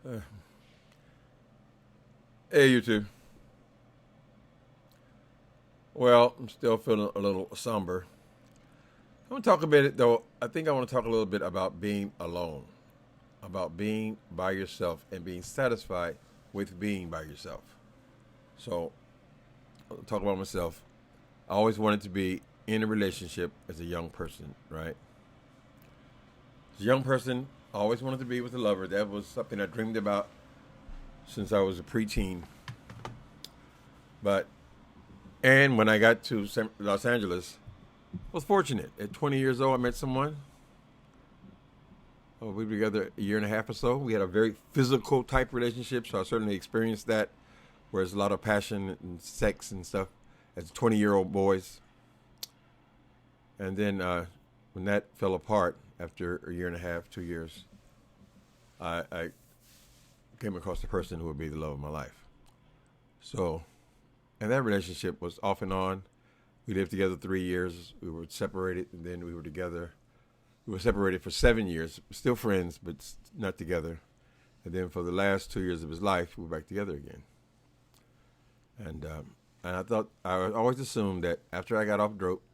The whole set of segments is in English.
Uh, Hey, you two. Well, I'm still feeling a little somber. I want to talk a bit, though. I think I want to talk a little bit about being alone, about being by yourself and being satisfied with being by yourself. So, I'll talk about myself. I always wanted to be in a relationship as a young person, right? As a young person, I always wanted to be with a lover. That was something I dreamed about since I was a preteen. But, and when I got to Los Angeles, I was fortunate. At 20 years old, I met someone. We were together a year and a half or so. We had a very physical type relationship, so I certainly experienced that, where there's a lot of passion and sex and stuff as 20-year-old boys. And then when that fell apart after a year and a half, 2 years, I came across the person who would be the love of my life. So, and that relationship was off and on. We lived together 3 years. We were separated, and then we were together. We were separated for 7 years, still friends, but not together. And then for the last 2 years of his life, we were back together again. And I thought I always assumed that after I got off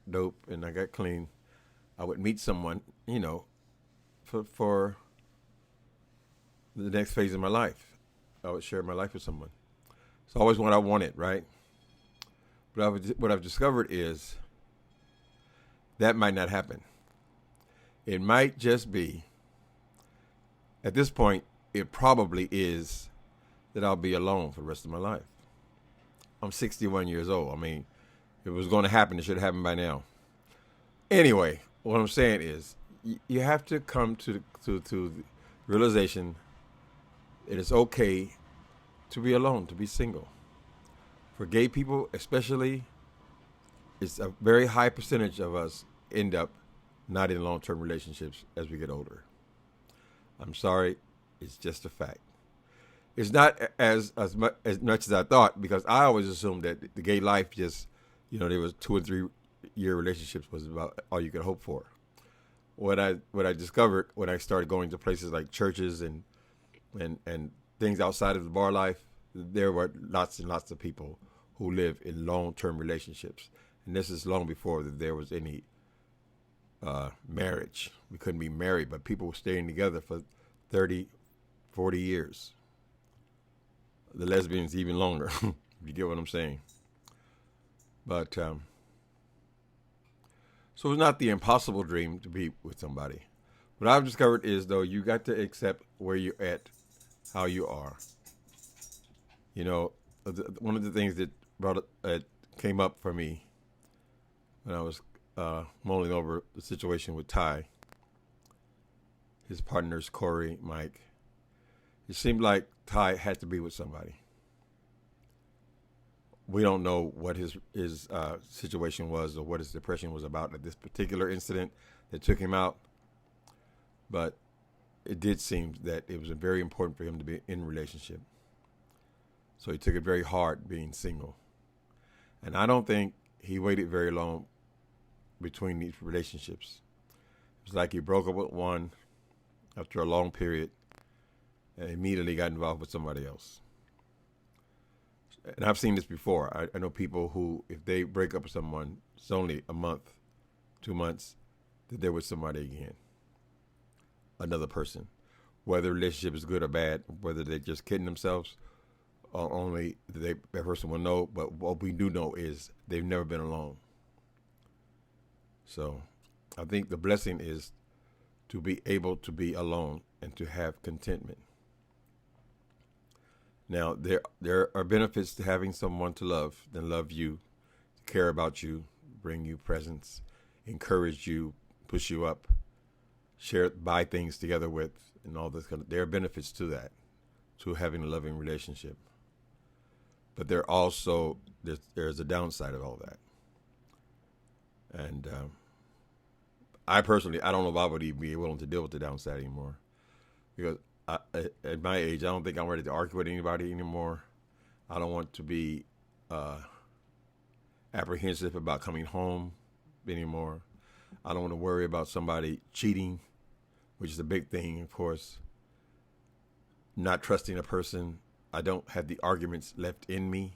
dope and I got clean, I would meet someone, for the next phase of my life. I would share my life with someone. It's always what I wanted, right? But what I've discovered is that might not happen. It might just be, at this point, it probably is that I'll be alone for the rest of my life. I'm 61 years old. I mean, if it was going to happen, it should have happened by now. Anyway, what I'm saying is, you have to come to the realization it is okay to be alone, to be single. For gay people, especially, it's a very high percentage of us end up not in long-term relationships as we get older. I'm sorry, it's just a fact. It's not as much as I thought, because I always assumed that the gay life just, there was 2 and 3 year relationships was about all you could hope for. What I discovered when I started going to places like churches and things outside of the bar life, there were lots and lots of people who live in long-term relationships, and this is long before that there was any marriage. We couldn't be married, but people were staying together for 30, 40 years. The lesbians even longer. If you get what I'm saying. But so it's not the impossible dream to be with somebody. What I've discovered is, though, you got to accept where you're at, how you are. One of the things that came up for me when I was mulling over the situation with Ty, his partners Corey, Mike. It seemed like Ty had to be with somebody. We don't know what his situation was or what his depression was about at this particular incident that took him out, but it did seem that it was very important for him to be in a relationship. So he took it very hard being single. And I don't think he waited very long between these relationships. It was like he broke up with one after a long period and immediately got involved with somebody else. And I've seen this before. I know people who, if they break up with someone, it's only a month, 2 months, that they're with somebody again. Another person. Whether the relationship is good or bad, whether they're just kidding themselves, or only that person will know. But what we do know is they've never been alone. So I think the blessing is to be able to be alone and to have contentment. Now, there are benefits to having someone to love, then love you, care about you, bring you presents, encourage you, push you up, buy things together with, and all this. There are benefits to that, to having a loving relationship. But there's a downside of all that. And I personally, I don't know if I would even be willing to deal with the downside anymore, because at my age, I don't think I'm ready to argue with anybody anymore. I don't want to be apprehensive about coming home anymore. I don't want to worry about somebody cheating, which is a big thing, of course. not trusting a person. I don't have the arguments left in me.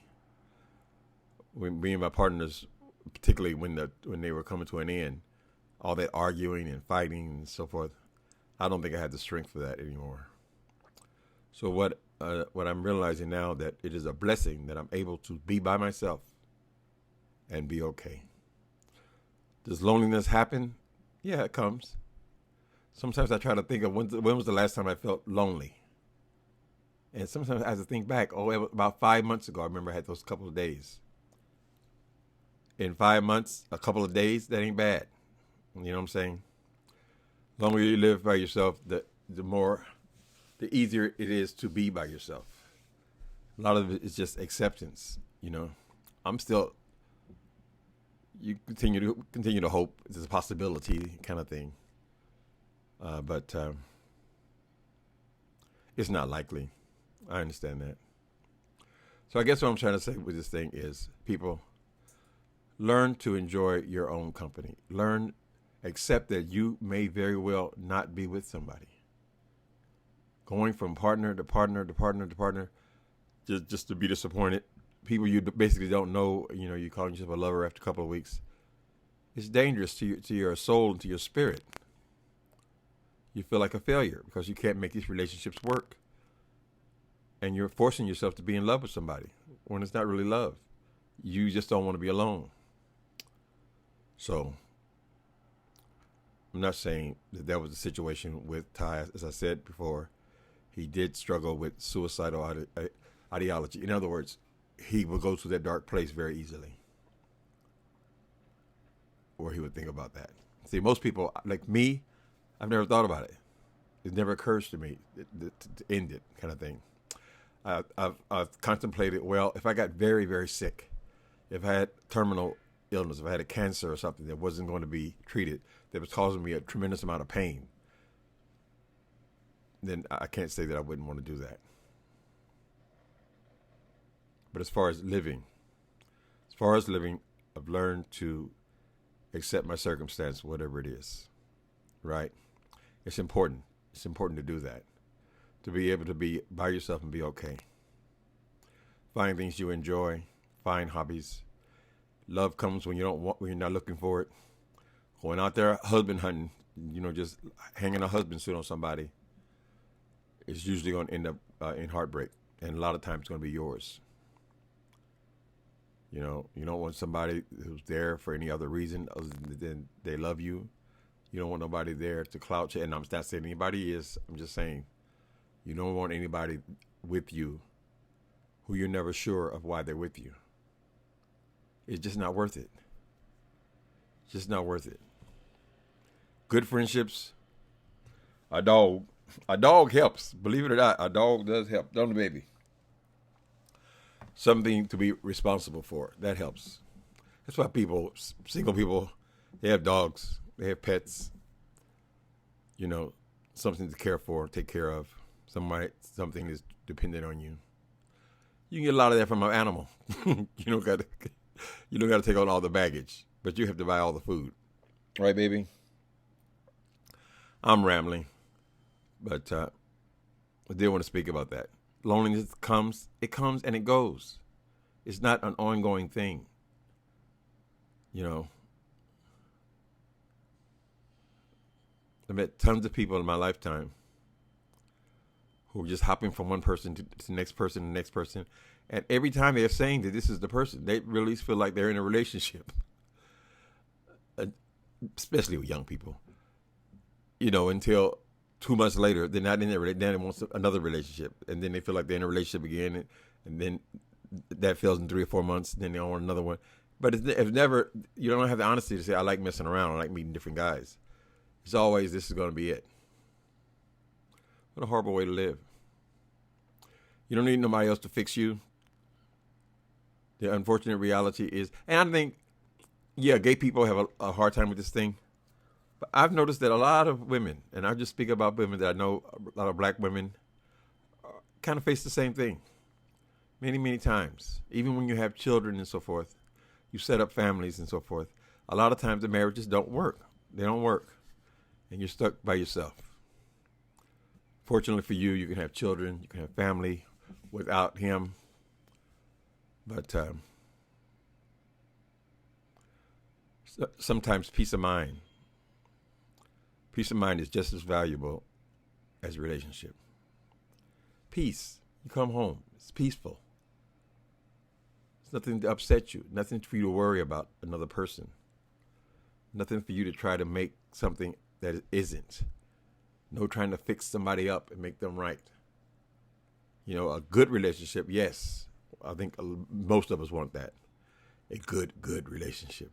When me and my partners, particularly when they were coming to an end, all that arguing and fighting and so forth, I don't think I had the strength for that anymore. So what I'm realizing now, that it is a blessing that I'm able to be by myself and be okay. Does loneliness happen? Yeah, it comes. Sometimes I try to think of when was the last time I felt lonely. And sometimes I have to think back. Oh, about 5 months ago, I remember I had those couple of days. In 5 months, a couple of days, that ain't bad. You know what I'm saying? The longer you live by yourself, the easier it is to be by yourself. A lot of it is just acceptance. You know, you continue to hope it's a possibility kind of thing. But it's not likely. I understand that. So I guess what I'm trying to say with this thing is, people, learn to enjoy your own company. Accept that you may very well not be with somebody. Going from partner to partner to partner to partner, just to be disappointed. People you basically don't know, you call yourself a lover after a couple of weeks. It's dangerous to your soul and to your spirit. You feel like a failure because you can't make these relationships work. And you're forcing yourself to be in love with somebody when it's not really love. You just don't want to be alone. So I'm not saying that was the situation with Ty. As I said before, he did struggle with suicidal ideology. In other words, he would go to that dark place very easily, or he would think about that. See, most people, like me, I've never thought about it. It never occurs to me to end it, kind of thing. I've contemplated, well, if I got very, very sick, if I had terminal illness, if I had a cancer or something that wasn't going to be treated, that was causing me a tremendous amount of pain, then I can't say that I wouldn't want to do that. But as far as living, I've learned to accept my circumstance, whatever it is, right? It's important. It's important to do that, to be able to be by yourself and be okay. Find things you enjoy, find hobbies. Love comes when when you're not looking for it. Going out there husband hunting, just hanging a husband suit on somebody, is usually going to end up in heartbreak, and a lot of times it's going to be yours. You don't want somebody who's there for any other reason other than they love you. You don't want nobody there to clout you. And I'm not saying anybody is. I'm just saying you don't want anybody with you who you're never sure of why they're with you. It's just not worth it. It's just not worth it. Good friendships. A dog helps. Believe it or not, a dog does help. Don't it, baby? Something to be responsible for. That helps. That's why single people, they have dogs. They have pets. Something to care for, take care of. Something is dependent on you. You can get a lot of that from an animal. You don't got to take on all the baggage, but you have to buy all the food. Right, baby? I'm rambling, but I did want to speak about that. Loneliness comes and it goes. It's not an ongoing thing. I met tons of people in my lifetime who were just hopping from one person to the next person, and the next person. And every time they're saying that this is the person, they really feel like they're in a relationship. Especially with young people. Until 2 months later, they're not in there. Then they want another relationship. And then they feel like they're in a relationship again. And then that fails in 3 or 4 months. Then they want another one. But it's never, you don't have the honesty to say, I like messing around. I like meeting different guys. It's always, this is going to be it. What a horrible way to live. You don't need nobody else to fix you. The unfortunate reality is, and I think, gay people have a hard time with this thing. But I've noticed that a lot of women, and I just speak about women that I know, a lot of black women, kind of face the same thing. Many, many times. Even when you have children and so forth, you set up families and so forth. A lot of times the marriages don't work. They don't work. And you're stuck by yourself. Fortunately for you, you can have children, you can have family without him. But sometimes peace of mind is just as valuable as a relationship. Peace. You come home. It's peaceful. It's nothing to upset you. Nothing for you to worry about another person. Nothing for you to try to make something that it isn't. No trying to fix somebody up and make them right. You know, a good relationship, yes. I think most of us want that. A good relationship.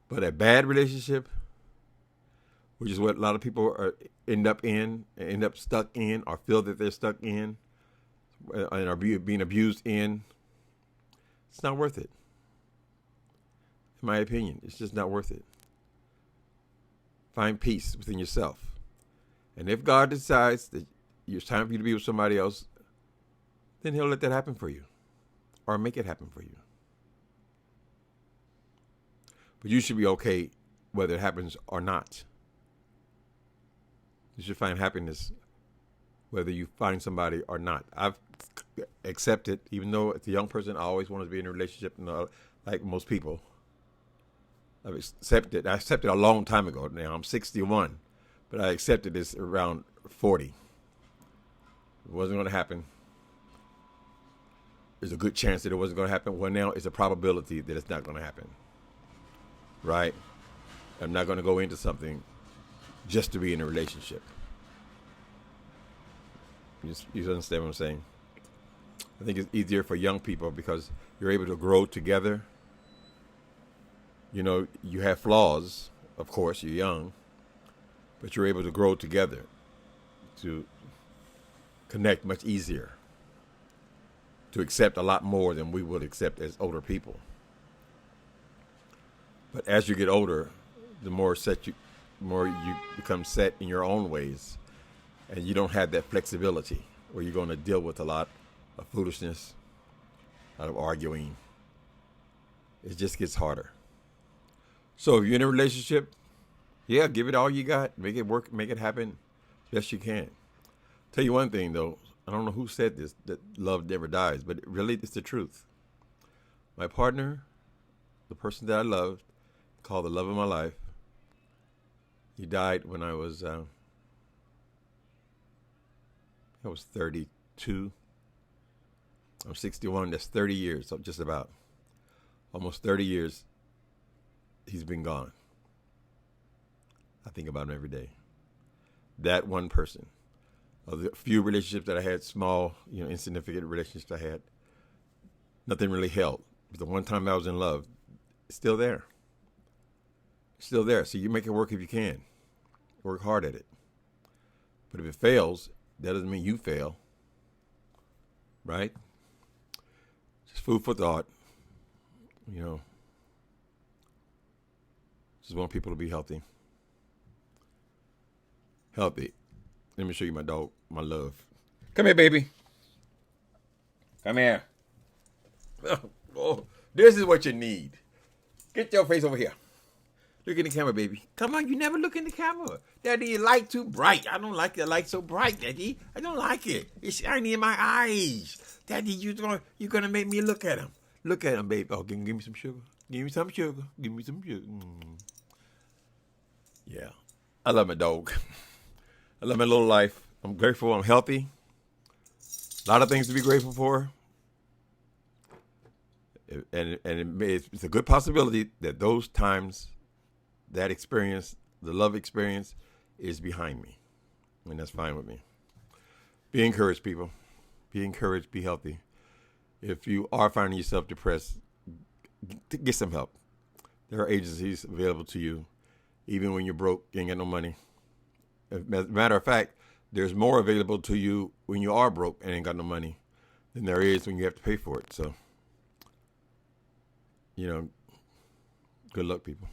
But a bad relationship, which is what a lot of people end up stuck in, or feel that they're stuck in, and are being abused in, it's not worth it. In my opinion, it's just not worth it. Find peace within yourself. And if God decides that it's time for you to be with somebody else, then he'll let that happen for you, or make it happen for you. But you should be okay whether it happens or not. You should find happiness whether you find somebody or not. I've accepted, even though as a young person I always wanted to be in a relationship, like most people. I've accepted. I accepted a long time ago. Now I'm 61, but I accepted this around 40. It wasn't going to happen. There's a good chance that it wasn't going to happen. Well, now it's a probability that it's not going to happen. Right? I'm not going to go into something just to be in a relationship. You understand what I'm saying? I think it's easier for young people because you're able to grow together. You know, you have flaws, of course, you're young, but you're able to grow together, to connect much easier, to accept a lot more than we would accept as older people. But as you get older, the more you become set in your own ways, and you don't have that flexibility where you're going to deal with a lot of foolishness, a lot of arguing. It just gets harder. So if you're in a relationship, yeah, give it all you got. Make it work. Make it happen best you can. Tell you one thing, though. I don't know who said this, that love never dies, but really it's the truth. My partner, the person that I loved, called the love of my life, he died when I was 32. I'm 61. That's 30 years, so just about. Almost 30 years, he's been gone. I think about him every day. That one person. Of the few relationships that I had, small, insignificant relationships I had, nothing really held. But the one time I was in love, it's still there. It's still there. So you make it work if you can. Work hard at it. But if it fails, that doesn't mean you fail. Right? Just food for thought. Just want people to be healthy. Healthy. Let me show you my dog, my love. Come here, baby. Come here. Oh, this is what you need. Get your face over here. Look in the camera, baby. Come on, you never look in the camera. Daddy, your light too bright. I don't like the light so bright, Daddy. I don't like it. It's shining in my eyes. Daddy, you're gonna make me look at him. Look at him, baby. Oh, give me some sugar. Give me some sugar. Give me some sugar. Yeah. I love my dog. I love my little life. I'm grateful. I'm healthy. A lot of things to be grateful for. And it's a good possibility that those times, that experience, the love experience, is behind me. And that's fine with me. Be encouraged, people. Be encouraged. Be healthy. If you are finding yourself depressed, get some help. There are agencies available to you. Even when you're broke, you ain't got no money. As a matter of fact, there's more available to you when you are broke and ain't got no money than there is when you have to pay for it. So, good luck, people.